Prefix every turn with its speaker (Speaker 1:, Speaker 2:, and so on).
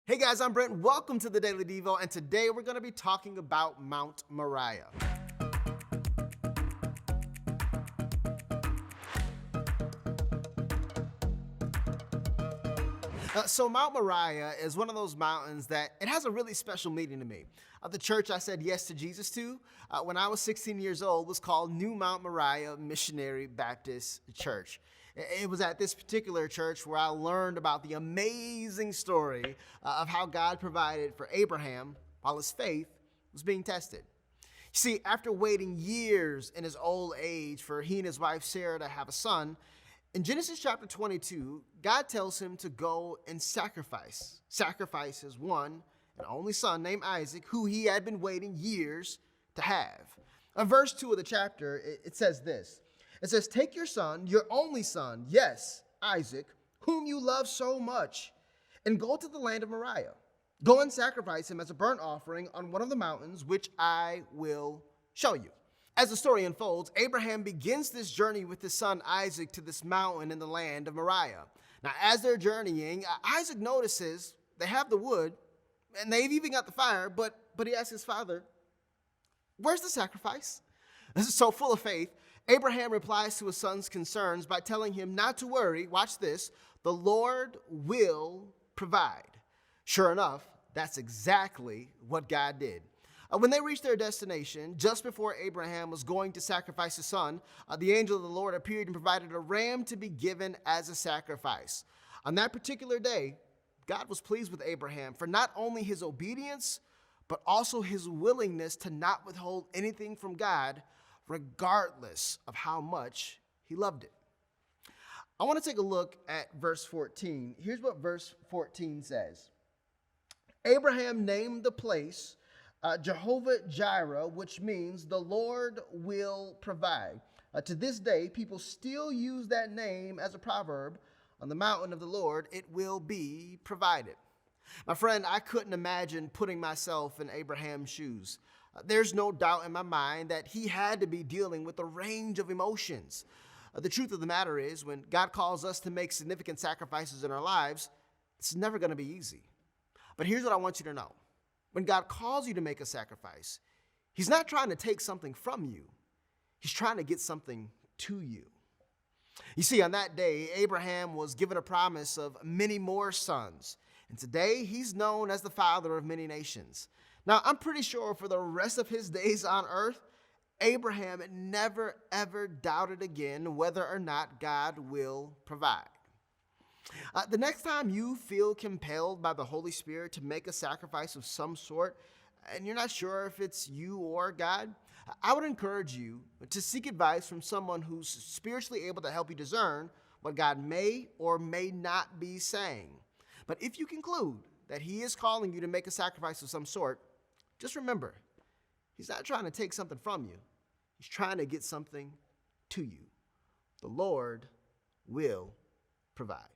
Speaker 1: Hey guys, I'm Brent. Welcome to the Daily Devo, and today we're going to be talking about Mount Moriah. So Mount Moriah is one of those mountains that it has a really special meaning to me. The church I said yes to Jesus to when I was 16 years old was called New Mount Moriah Missionary Baptist Church. It was at this particular church where I learned about the amazing story of how God provided for Abraham while his faith was being tested. You see, after waiting years in his old age for he and his wife Sarah to have a son, in Genesis chapter 22, God tells him to go and sacrifice his one and only son named Isaac, who he had been waiting years to have. In verse 2 of the chapter, it says this. It says, "Take your son, your only son, yes, Isaac, whom you love so much, and go to the land of Moriah. Go and sacrifice him as a burnt offering on one of the mountains, which I will show you." As the story unfolds, Abraham begins this journey with his son Isaac to this mountain in the land of Moriah. Now, as they're journeying, Isaac notices they have the wood, and they've even got the fire, but he asks his father, "Where's the sacrifice?" So full of faith, Abraham replies to his son's concerns by telling him not to worry. Watch this. The Lord will provide. Sure enough, that's exactly what God did. When they reached their destination, just before Abraham was going to sacrifice his son, the angel of the Lord appeared and provided a ram to be given as a sacrifice. On that particular day, God was pleased with Abraham for not only his obedience, but also his willingness to not withhold anything from God, regardless of how much he loved it. I want to take a look at verse 14. Here's what verse 14 says. Abraham named the place Jehovah Jireh, which means the Lord will provide. To this day, people still use that name as a proverb. On the mountain of the Lord, it will be provided. My friend, I couldn't imagine putting myself in Abraham's shoes. There's no doubt in my mind that he had to be dealing with a range of emotions. The truth of the matter is, when God calls us to make significant sacrifices in our lives, it's never going to be easy. But here's what I want you to know. When God calls you to make a sacrifice, he's not trying to take something from you. He's trying to get something to you. You see, on that day, Abraham was given a promise of many more sons. And today, he's known as the father of many nations. Now, I'm pretty sure for the rest of his days on earth, Abraham never, ever doubted again whether or not God will provide. The next time you feel compelled by the Holy Spirit to make a sacrifice of some sort, and you're not sure if it's you or God, I would encourage you to seek advice from someone who's spiritually able to help you discern what God may or may not be saying. But if you conclude that he is calling you to make a sacrifice of some sort, just remember, he's not trying to take something from you. He's trying to get something to you. The Lord will provide.